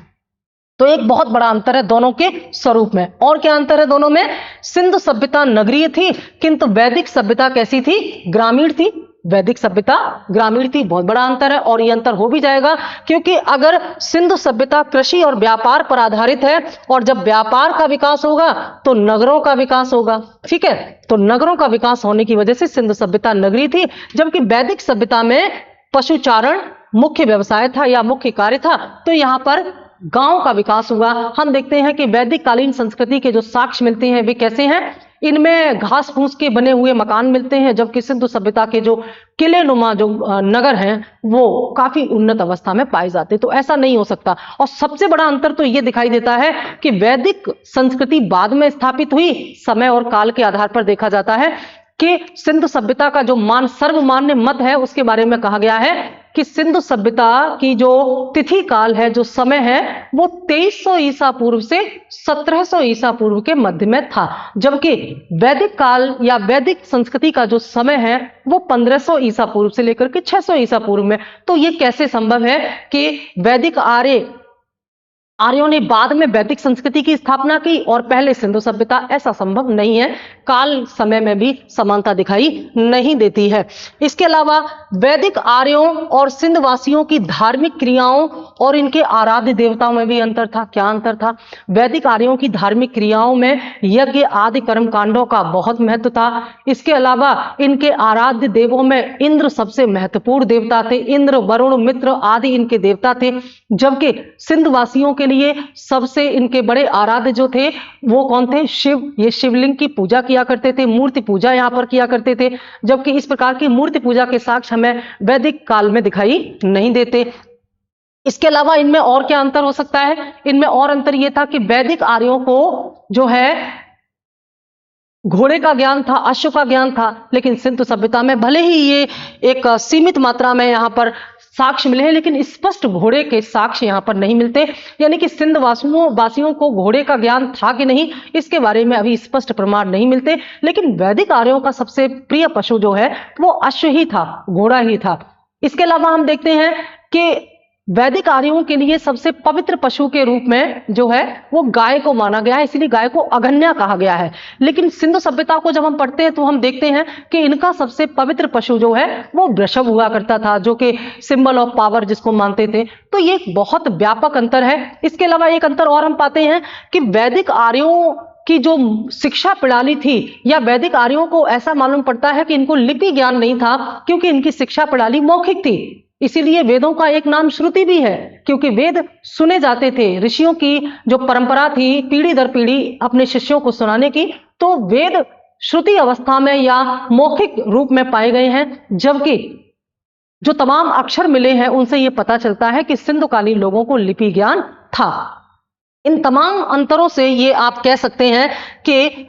तो एक बहुत बड़ा अंतर है दोनों के स्वरूप में। और क्या अंतर है दोनों में? सिंधु सभ्यता नगरीय थी किंतु वैदिक सभ्यता कैसी थी? ग्रामीण थी। वैदिक सभ्यता ग्रामीण थी। बहुत बड़ा अंतर है और यह अंतर हो भी जाएगा क्योंकि अगर सिंधु सभ्यता कृषि और व्यापार पर आधारित है और जब व्यापार का विकास होगा तो नगरों का विकास होगा। ठीक है, तो नगरों का विकास होने की वजह से सिंधु सभ्यता नगरीय थी, जबकि वैदिक सभ्यता में पशुचारण मुख्य व्यवसाय था या मुख्य कार्य था। तो यहां पर गांव का विकास हुआ। हम देखते हैं कि वैदिक कालीन संस्कृति के जो साक्ष्य मिलते हैं वे कैसे हैं? इनमें घास फूस के बने हुए मकान मिलते हैं, जबकि सिंधु सभ्यता के जो किले नुमा जो नगर हैं वो काफी उन्नत अवस्था में पाए जाते हैं। तो ऐसा नहीं हो सकता। और सबसे बड़ा अंतर तो ये दिखाई देता है कि वैदिक संस्कृति बाद में स्थापित हुई। समय और काल के आधार पर देखा जाता है कि सिंधु सभ्यता का जो सर्वमान्य मत है उसके बारे में कहा गया है कि सिंधु सभ्यता की जो तिथि काल है, जो समय है, वो 2300 ईसा पूर्व से 1700 ईसा पूर्व के मध्य में था, जबकि वैदिक काल या वैदिक संस्कृति का जो समय है वो 1500 ईसा पूर्व से लेकर के 600 ईसा पूर्व में। तो ये कैसे संभव है कि वैदिक आर्य आर्यों ने बाद में वैदिक संस्कृति की स्थापना की और पहले सिंधु सभ्यता, ऐसा संभव नहीं है। काल समय में भी समानता दिखाई नहीं देती है। इसके अलावा वैदिक आर्यों और सिंधवासियों की धार्मिक क्रियाओं और इनके आराध्य देवताओं में भी अंतर था। क्या अंतर था? वैदिक आर्यों की धार्मिक क्रियाओं में यज्ञ आदि कर्म कांडों का बहुत महत्व था। इसके अलावा इनके आराध्य देवों में इंद्र सबसे महत्वपूर्ण देवता थे। इंद्र, वरुण, मित्र आदि इनके देवता थे। जबकि सिंधवासियों के लिए सबसे इनके बड़े आराध्य जो थे वो कौन थे? शिव। ये शिवलिंग की पूजा किया करते थे, मूर्ति पूजा यहां पर किया करते थे। जबकि इस प्रकार की मूर्ति पूजा के साक्ष्य हमें वैदिक काल में दिखाई नहीं देते। इसके अलावा इनमें और क्या अंतर हो सकता है? इनमें और अंतर यह था कि वैदिक आर्यों को जो है घोड़े का ज्ञान था, अश्व का ज्ञान था, लेकिन सिंधु सभ्यता में भले ही ये एक सीमित मात्रा में यहां पर साक्ष्य मिले हैं, लेकिन स्पष्ट घोड़े के साक्ष्य यहां पर नहीं मिलते। यानी कि सिंध वासियों को घोड़े का ज्ञान था कि नहीं, इसके बारे में अभी स्पष्ट प्रमाण नहीं मिलते। लेकिन वैदिक आर्यों का सबसे प्रिय पशु जो है वो अश्व ही था, घोड़ा ही था। इसके अलावा हम देखते हैं कि वैदिक आर्यों के लिए सबसे पवित्र पशु के रूप में जो है वो गाय को माना गया है, इसलिए गाय को अघन्या कहा गया है। लेकिन सिंधु सभ्यता को जब हम पढ़ते हैं तो हम देखते हैं कि इनका सबसे पवित्र पशु जो है वो वृषभ हुआ करता था, जो कि सिंबल ऑफ पावर जिसको मानते थे। तो ये एक बहुत व्यापक अंतर है। इसके अलावा एक अंतर और हम पाते हैं कि वैदिक आर्यों की जो शिक्षा प्रणाली थी, या वैदिक आर्यों को ऐसा मालूम पड़ता है कि इनको लिपि ज्ञान नहीं था, क्योंकि इनकी शिक्षा प्रणाली मौखिक थी। इसीलिए वेदों का एक नाम श्रुति भी है, क्योंकि वेद सुने जाते थे। ऋषियों की जो परंपरा थी पीढ़ी दर पीढ़ी अपने शिष्यों को सुनाने की, तो वेद श्रुति अवस्था में या मौखिक रूप में पाए गए हैं। जबकि जो तमाम अक्षर मिले हैं उनसे यह पता चलता है कि सिंधुकालीन लोगों को लिपि ज्ञान था। इन तमाम अंतरों से ये आप कह सकते हैं कि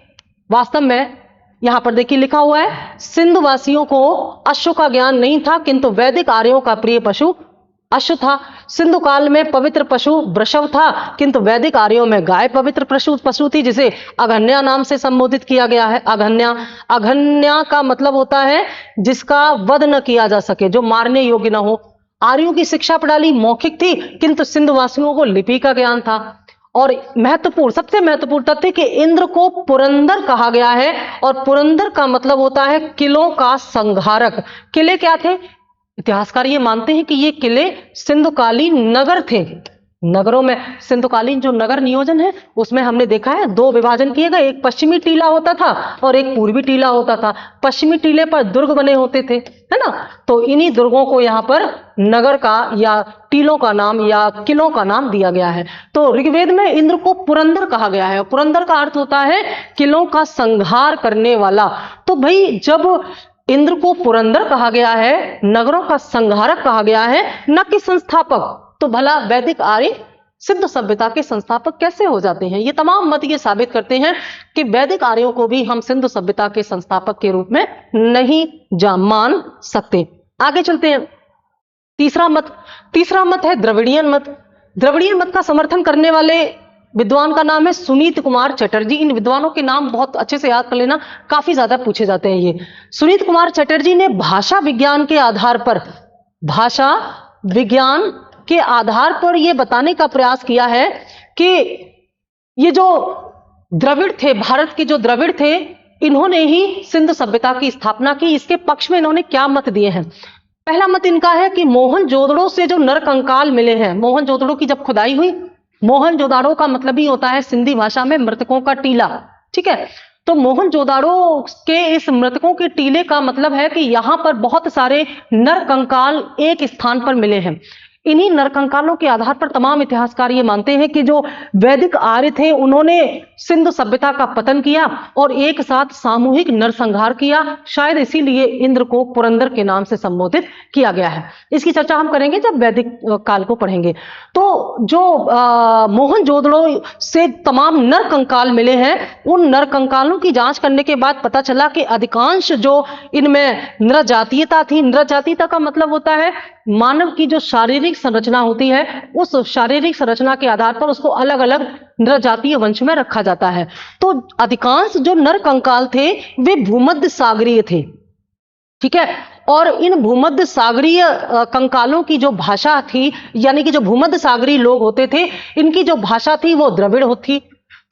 वास्तव में यहां पर देखिए लिखा हुआ है, सिंधुवासियों को अश्व का ज्ञान नहीं था, किंतु वैदिक आर्यों का प्रिय पशु अश्व था। सिंधु काल में पवित्र पशु वृषभ था, किंतु वैदिक आर्यों में गाय पवित्र पशु थी, जिसे अघन्या नाम से संबोधित किया गया है। अघन्या का मतलब होता है जिसका वध न किया जा सके, जो मारने योग्य न हो। आर्यों की शिक्षा प्रणाली मौखिक थी, किंतु सिंधुवासियों को लिपि का ज्ञान था। और सबसे महत्वपूर्ण तथ्य कि इंद्र को पुरंदर कहा गया है, और पुरंदर का मतलब होता है किलों का संहारक। किले क्या थे? इतिहासकार ये मानते हैं कि ये किले सिंधुकालीन नगर थे। नगरों में सिंधुकालीन जो नगर नियोजन है उसमें हमने देखा है दो विभाजन किए गए, एक पश्चिमी टीला होता था और एक पूर्वी टीला होता था। पश्चिमी टीले पर दुर्ग बने होते थे, है ना, तो इन्हीं दुर्गों को यहाँ पर नगर का या टीलों का नाम या किलों का नाम दिया गया है। तो ऋग्वेद में इंद्र को पुरंदर कहा गया है। पुरंदर का अर्थ होता है किलों का संहार करने वाला। तो भाई जब इंद्र को पुरंदर कहा गया है, नगरों का संहारक कहा गया है, न कि संस्थापक, तो भला वैदिक आर्य सिंधु सभ्यता के संस्थापक कैसे हो जाते हैं? ये तमाम मत ये साबित करते हैं कि वैदिक आर्यों को भी हम सिंधु सभ्यता के संस्थापक के रूप में नहीं मान सकते। आगे चलते हैं। तीसरा मत है द्रविड़ियन मत। द्रविड़ियन मत का समर्थन करने वाले विद्वान का नाम है सुनीत कुमार चटर्जी। इन विद्वानों के नाम बहुत अच्छे से याद कर लेना, काफी ज्यादा पूछे जाते हैं ये। सुनीत कुमार चटर्जी ने भाषा विज्ञान के आधार पर यह बताने का प्रयास किया है कि ये जो द्रविड़ थे, भारत के जो द्रविड़ थे, इन्होंने ही सिंधु सभ्यता की स्थापना की। इसके पक्ष में इन्होंने क्या मत दिए हैं? पहला मत इनका है कि मोहनजोदड़ो से जो नर कंकाल मिले हैं, मोहनजोदड़ो की जब खुदाई हुई, मोहनजोदाड़ो का मतलब ही होता है सिंधी भाषा में मृतकों का टीला, ठीक है। तो मोहनजोदाड़ो के इस मृतकों के टीले का मतलब है कि यहां पर बहुत सारे नर कंकाल एक स्थान पर मिले हैं। इन्हीं नरकंकालों के आधार पर तमाम इतिहासकार ये मानते हैं कि जो वैदिक आर्य थे उन्होंने सिंधु सभ्यता का पतन किया और एक साथ सामूहिक नरसंहार किया। शायद इसीलिए इंद्र को पुरंदर के नाम से संबोधित किया गया है। इसकी चर्चा हम करेंगे जब वैदिक काल को पढ़ेंगे। तो जो मोहनजोदड़ो से तमाम नर कंकाल मिले हैं, उन नर कंकालों की जांच करने के बाद पता चला कि अधिकांश जो इनमें नृजातीयता थी, नृजातीयता का मतलब होता है मानव की जो शारीरिक संरचना होती है, उस शारीरिक संरचना के आधार पर उसको अलग अलग नृजातीय वंश में रखा जाता है। तो अधिकांश जो नर कंकाल थे वे भूमध्य सागरीय थे, ठीक है। और इन भूमध्य सागरीय कंकालों की जो भाषा थी, यानी कि जो भूमध्य सागरीय लोग होते थे, इनकी जो भाषा थी वो द्रविड़ होती।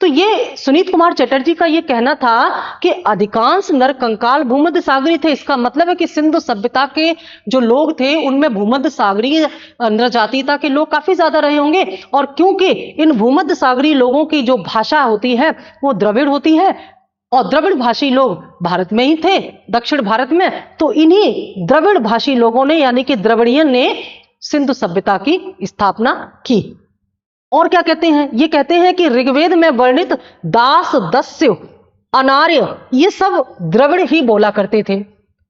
तो ये सुनीत कुमार चटर्जी का ये कहना था कि अधिकांश नर कंकाल भूमध्य सागरीय थे। इसका मतलब है कि सिंधु सभ्यता के जो लोग थे उनमें भूमध्य सागरीय नरजातीयता के लोग काफी ज्यादा रहे होंगे। और क्योंकि इन भूमध्य सागरीय लोगों की जो भाषा होती है वो द्रविड़ होती है, और द्रविड़ भाषी लोग भारत में ही थे, दक्षिण भारत में, तो इन्हीं द्रविड़ भाषी लोगों ने, यानी कि द्रविड़ियन ने सिंधु सभ्यता की स्थापना की। और क्या कहते हैं, ये कहते हैं कि ऋग्वेद में वर्णित दास, दस्यु, अनार्य, ये सब द्रविड़ ही बोला करते थे।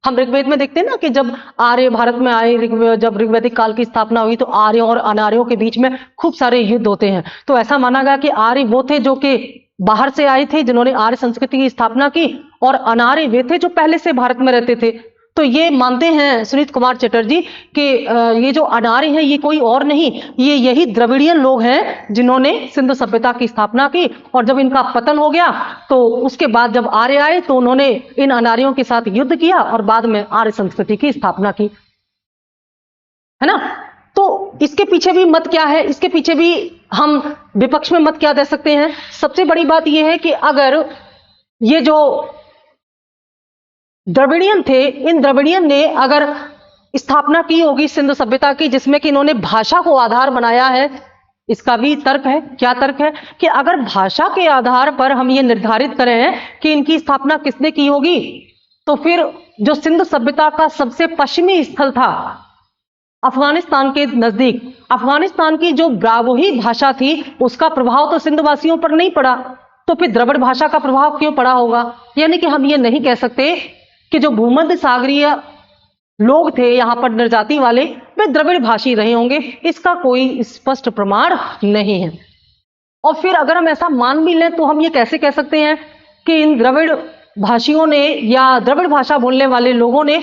हम ऋग्वेद में देखते हैं ना कि जब आर्य भारत में आए, जब ऋग्वैदिक काल की स्थापना हुई तो आर्यों और अनार्यों के बीच में खूब सारे युद्ध होते हैं। तो ऐसा माना गया कि आर्य वो थे जो कि बाहर से आए थे, जिन्होंने आर्य संस्कृति की स्थापना की, और अनार्य वे थे जो पहले से भारत में रहते थे। तो ये मानते हैं सुनीत कुमार चटर्जी कि ये जो अनार्य हैं ये कोई और नहीं, ये यही द्रविड़ियन लोग हैं जिन्होंने सिंधु सभ्यता की स्थापना की। और जब इनका पतन हो गया तो उसके बाद जब आर्य आए तो उन्होंने इन अनार्यों के साथ युद्ध किया और बाद में आर्य संस्कृति की स्थापना की, है ना। तो इसके पीछे भी मत क्या है, इसके पीछे भी हम विपक्ष में मत क्या दे सकते हैं। सबसे बड़ी बात यह है कि अगर ये जो द्रविड़ियन थे, इन द्रविड़ियन ने अगर स्थापना की होगी सिंधु सभ्यता की, जिसमें कि इन्होंने भाषा को आधार बनाया है, इसका भी तर्क है। क्या तर्क है कि अगर भाषा के आधार पर हम ये निर्धारित करें कि इनकी स्थापना किसने की होगी, तो फिर जो सिंधु सभ्यता का सबसे पश्चिमी स्थल था अफगानिस्तान के नजदीक, अफगानिस्तान की जो ब्राह्मी भाषा थी उसका प्रभाव तो सिंधवासियों पर नहीं पड़ा, तो फिर द्रविड़ भाषा का प्रभाव क्यों पड़ा होगा। यानी कि हम ये नहीं कह सकते कि जो भूमध्य सागरीय लोग थे यहां पर नरजाति वाले, वे द्रविड़ भाषी रहे होंगे, इसका कोई स्पष्ट प्रमाण नहीं है। और फिर अगर हम ऐसा मान भी लें तो हम ये कैसे कह सकते हैं कि इन द्रविड़ भाषियों ने या द्रविड़ भाषा बोलने वाले लोगों ने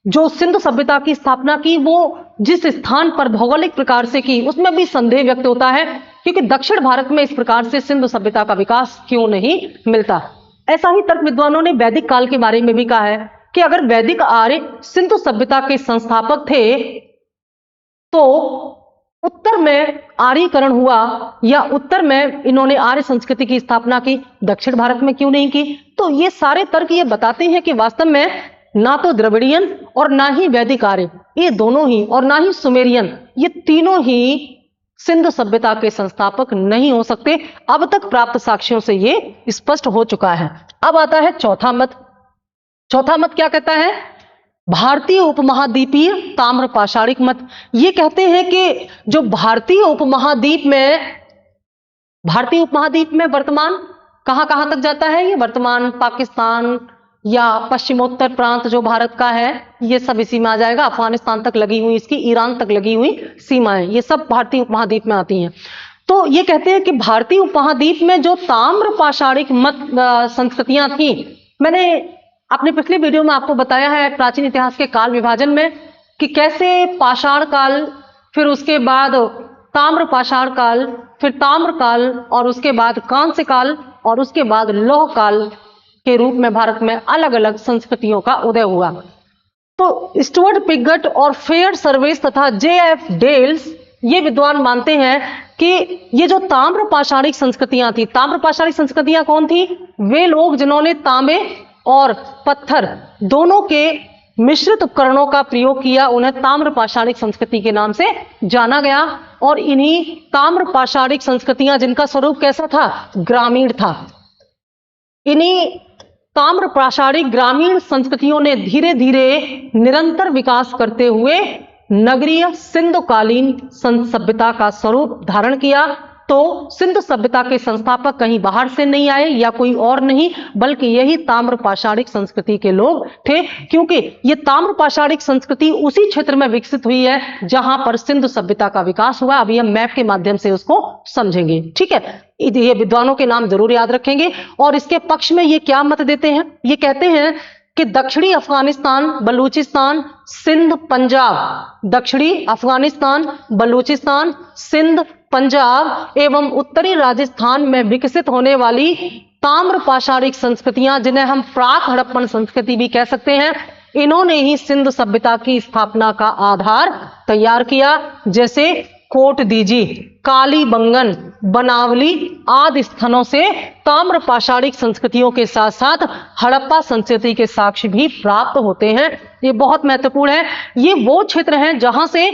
जो सिंधु सभ्यता की स्थापना की वो जिस स्थान पर भौगोलिक प्रकार से की, उसमें भी संदेह व्यक्त होता है, क्योंकि दक्षिण भारत में इस प्रकार से सिंधु सभ्यता का विकास क्यों नहीं मिलता। ऐसा ही तर्क विद्वानों ने वैदिक काल के बारे में भी कहा है कि अगर वैदिक आर्य सिंधु सभ्यता के संस्थापक थे तो उत्तर में आर्यीकरण हुआ या उत्तर में इन्होंने आर्य संस्कृति की स्थापना की, दक्षिण भारत में क्यों नहीं की। तो ये सारे तर्क ये बताते हैं कि वास्तव में ना तो द्रविड़ियन और ना ही वैदिक आर्य, ये दोनों ही, और ना ही सुमेरियन, ये तीनों ही सिंधु सभ्यता के संस्थापक नहीं हो सकते। अब तक प्राप्त साक्ष्यों से ये स्पष्ट हो चुका है। अब आता है चौथा मत। चौथा मत क्या कहता है, भारतीय उपमहाद्वीपीय ताम्र पाषाणिक मत। ये कहते हैं कि जो भारतीय उपमहाद्वीप में वर्तमान कहां कहां तक जाता है, ये वर्तमान पाकिस्तान या पश्चिमोत्तर प्रांत जो भारत का है ये सब इसी में आ जाएगा। अफगानिस्तान तक लगी हुई इसकी, ईरान तक लगी हुई सीमाएं, ये सब भारतीय उपमहाद्वीप में आती हैं। तो ये कहते हैं कि भारतीय उपमहाद्वीप में जो ताम्र पाषाणिक मत संस्कृतियां थी, मैंने अपने पिछले वीडियो में आपको बताया है प्राचीन इतिहास के काल विभाजन में कि कैसे पाषाण काल, फिर उसके बाद ताम्र पाषाण काल, फिर ताम्र काल, और उसके बाद कांस्य काल, और उसके बाद लौह काल के रूप में भारत में अलग अलग संस्कृतियों का उदय हुआ। तो स्टुअर्ट पिगट और फेयर सर्विस तथा J.F. डेल्स ये विद्वान मानते हैं कि ये जो ताम्र पाषाणिक संस्कृतियां थी, ताम्र पाषाणिक संस्कृतियां कौन थी, वे लोग जिन्होंने तांबे और पत्थर दोनों के मिश्रित उपकरणों का प्रयोग किया, उन्हें ताम्र पाषाणिक संस्कृति के नाम से जाना गया। और इन्हीं ताम्र पाषाणिक संस्कृतियां जिनका स्वरूप कैसा था, ग्रामीण था, इन्हीं ताम्र पाषाणिक ग्रामीण संस्कृतियों ने धीरे धीरे निरंतर विकास करते हुए नगरीय सिंधुकालीन सभ्यता का स्वरूप धारण किया। तो सिंधु सभ्यता के संस्थापक कहीं बाहर से नहीं आए या कोई और नहीं, बल्कि यही ताम्र पाषाणिक संस्कृति के लोग थे, क्योंकि ये ताम्र पाषाणिक संस्कृति उसी क्षेत्र में विकसित हुई है जहां पर सिंधु सभ्यता का विकास हुआ। अभी हम मैप के माध्यम से उसको समझेंगे, ठीक है। ये विद्वानों के नाम जरूर याद रखेंगे। और इसके पक्ष में ये क्या मत देते हैं, ये कहते हैं कि दक्षिणी अफगानिस्तान, बलूचिस्तान, सिंध, पंजाब, दक्षिणी अफगानिस्तान, बलूचिस्तान, सिंध, पंजाब एवं उत्तरी राजस्थान में विकसित होने वाली ताम्र पाषाणिक संस्कृतियां, जिन्हें हम प्राक हड़प्पन संस्कृति भी कह सकते हैं, इन्होंने ही सिंधु सभ्यता की स्थापना का आधार तैयार किया। जैसे कोट दीजी, कालीबंगन, बनावली आदि स्थानों से ताम्र पाषाणिक संस्कृतियों के साथ साथ हड़प्पा संस्कृति के साक्ष्य भी प्राप्त होते हैं। ये बहुत महत्वपूर्ण है। ये वो क्षेत्र हैं जहां से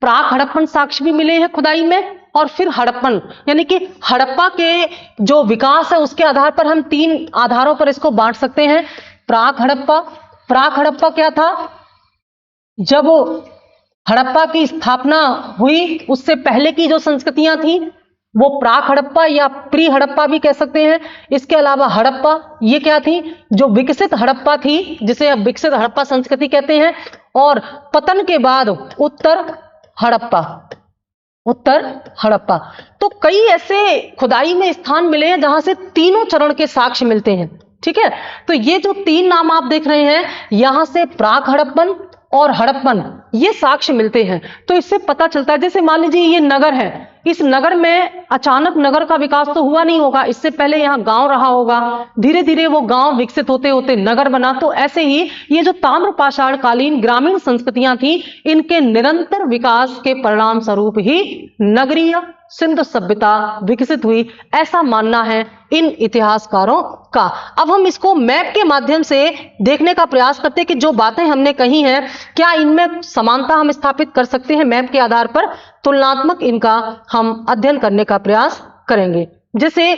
प्राक हड़प्पन साक्ष्य भी मिले हैं खुदाई में, और फिर हड़प्पन यानी कि हड़प्पा के जो विकास है उसके आधार पर हम 3 आधारों पर इसको बांट सकते हैं। प्राक हड़प्पा क्या था? जब हड़प्पा की स्थापना हुई उससे पहले की जो संस्कृतियां थी वो प्राक हड़प्पा या प्री हड़प्पा भी कह सकते हैं। इसके अलावा हड़प्पा ये क्या थी? जो विकसित हड़प्पा थी, जिसे अब विकसित हड़प्पा संस्कृति कहते हैं। और पतन के बाद उत्तर हड़प्पा। तो कई ऐसे खुदाई में स्थान मिले हैं जहां से तीनों चरण के साक्ष्य मिलते हैं। ठीक है, तो ये जो 3 नाम आप देख रहे हैं, यहां से प्राक हड़प्पन और हड़प्पन ये साक्ष्य मिलते हैं। तो इससे पता चलता है, जैसे मान लीजिए ये नगर है, इस नगर में अचानक नगर का विकास तो हुआ नहीं होगा, इससे पहले यहाँ गांव रहा होगा, धीरे धीरे वो गांव विकसित होते होते नगर बना। तो ऐसे ही ये जो ताम्र पाषाण कालीन ग्रामीण संस्कृतियां थी, इनके निरंतर विकास के परिणाम स्वरूप ही नगरीय सिंधु सभ्यता विकसित हुई, ऐसा मानना है इन इतिहासकारों का। अब हम इसको मैप के माध्यम से देखने का प्रयास करते हैं कि जो बातें हमने कही हैं, क्या इनमें समानता हम स्थापित कर सकते हैं। मैप के आधार पर तुलनात्मक इनका हम अध्ययन करने का प्रयास करेंगे। जैसे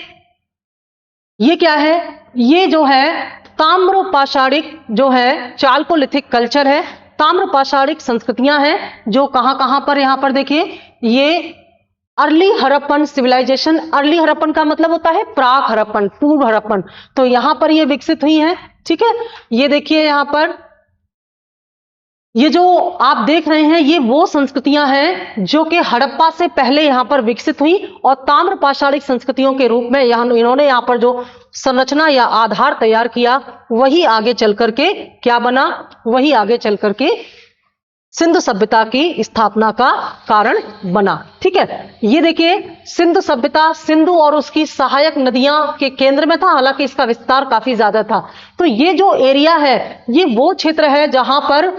ये क्या है? ये जो है ताम्र पाषाणिक जो है चाल्कोलिथिक कल्चर है, ताम्र पाषाणिक संस्कृतियां हैं जो कहां पर, यहां पर देखिए ये early Harappan civilization. Early Harappan का मतलब होता है प्राक हड़प्पन, पूर्व हड़प्पन। तो यहां पर ये विकसित हुई हैं। ठीक है, ये देखिए यहां पर ये जो आप देख रहे हैं ये वो संस्कृतियां हैं जो कि हड़प्पा से पहले यहां पर विकसित हुई, और ताम्र पाषाणिक संस्कृतियों के रूप में इन्होंने यहां पर जो संरचना या आधार तैयार किया वही आगे चल करके क्या बना, वही आगे चल करके सिंधु सभ्यता की स्थापना का कारण बना। ठीक है, ये देखिए सिंधु सभ्यता सिंधु और उसकी सहायक नदियां के केंद्र में था, हालांकि इसका विस्तार काफी ज्यादा था। तो ये जो एरिया है ये वो क्षेत्र है जहां पर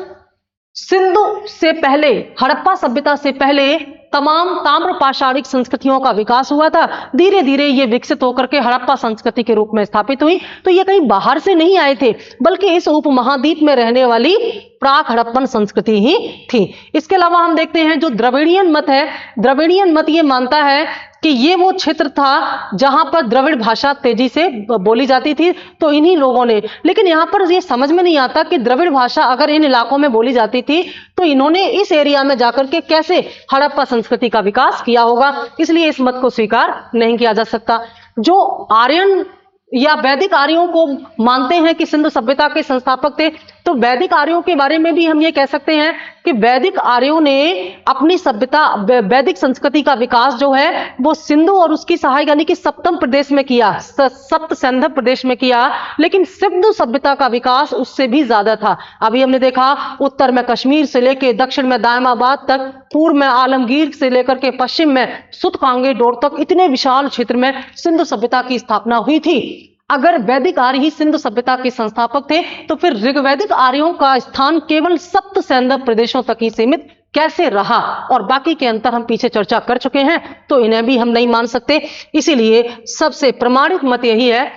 सिंधु से पहले, हड़प्पा सभ्यता से पहले तमाम ताम्र पाषाणिक संस्कृतियों का विकास हुआ था। धीरे धीरे ये विकसित होकर के हड़प्पा संस्कृति के रूप में स्थापित हुई। तो ये कहीं बाहर से नहीं आए थे, बल्कि इस उपमहाद्वीप में रहने वाली प्राक हड़प्पन संस्कृति ही थी। इसके अलावा हम देखते हैं जो द्रविड़ियन मत है, द्रविड़ियन मत ये मानता है कि ये वो क्षेत्र था जहां पर द्रविड़ भाषा तेजी से बोली जाती थी। तो इन्हीं लोगों ने, लेकिन यहां पर ये समझ में नहीं आता कि द्रविड़ भाषा अगर इन इलाकों में बोली जाती थी तो इन्होंने इस एरिया में जाकर के कैसे हड़प्पा संस्कृति का विकास किया होगा। इसलिए इस मत को स्वीकार नहीं किया जा सकता। जो आर्यन या वैदिक आर्यों को मानते हैं कि सिंधु सभ्यता के संस्थापक थे, तो वैदिक आर्यों के बारे में भी हम ये कह सकते हैं कि वैदिक आर्यों ने अपनी सभ्यता, वैदिक संस्कृति का विकास जो है वो सिंधु और उसकी सहायक यानी कि सप्तम प्रदेश में किया, सप्त सैंधव प्रदेश में किया। लेकिन सिंधु सभ्यता का विकास उससे भी ज्यादा था। अभी हमने देखा उत्तर में कश्मीर से लेकर दक्षिण में दायमाबाद तक, पूर्व में आलमगीर से लेकर के पश्चिम में सुतकांगे डोर तक, इतने विशाल क्षेत्र में सिंधु सभ्यता की स्थापना हुई थी। अगर वैदिक आर्य ही सिंधु सभ्यता के संस्थापक थे तो फिर ऋग्वैदिक आर्यों का स्थान केवल सप्त सैंधव प्रदेशों तक ही सीमित कैसे रहा, और बाकी के अंतर हम पीछे चर्चा कर चुके हैं, तो इन्हें भी हम नहीं मान सकते। इसीलिए सबसे प्रमाणित मत यही है।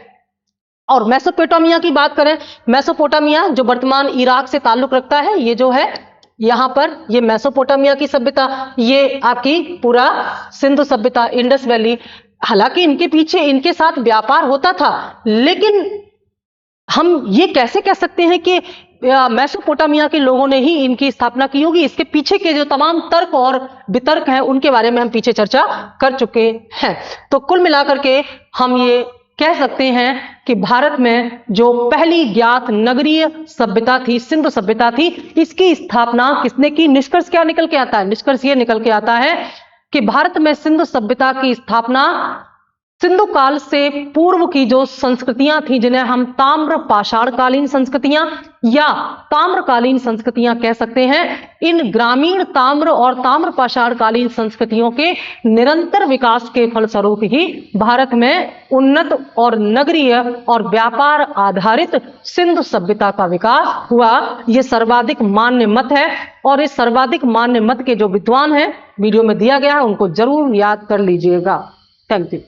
और मेसोपोटामिया की बात करें, मेसोपोटामिया जो वर्तमान इराक से ताल्लुक रखता है, ये जो है यहां पर ये मेसोपोटामिया की सभ्यता, ये आपकी पूरा सिंधु सभ्यता, इंडस वैली। हालांकि इनके पीछे इनके साथ व्यापार होता था, लेकिन हम ये कैसे कह सकते हैं कि मेसोपोटामिया के लोगों ने ही इनकी स्थापना की होगी। इसके पीछे के जो तमाम तर्क और वितर्क हैं उनके बारे में हम पीछे चर्चा कर चुके हैं। तो कुल मिलाकर के हम ये कह सकते हैं कि भारत में जो पहली ज्ञात नगरीय सभ्यता थी, सिंधु सभ्यता थी, इसकी स्थापना किसने की। निष्कर्ष क्या निकल के आता है? निष्कर्ष ये निकल के आता है कि भारत में सिंधु सभ्यता की स्थापना सिंधु काल से पूर्व की जो संस्कृतियां थी, जिन्हें हम ताम्र पाषाणकालीन संस्कृतियां या ताम्रकालीन संस्कृतियां कह सकते हैं, इन ग्रामीण ताम्र और ताम्र पाषाणकालीन संस्कृतियों के निरंतर विकास के फलस्वरूप ही भारत में उन्नत और नगरीय और व्यापार आधारित सिंधु सभ्यता का विकास हुआ। यह सर्वाधिक मान्य मत है और इस सर्वाधिक मान्य मत के जो विद्वान हैं वीडियो में दिया गया है उनको जरूर याद कर लीजिएगा। Thank you.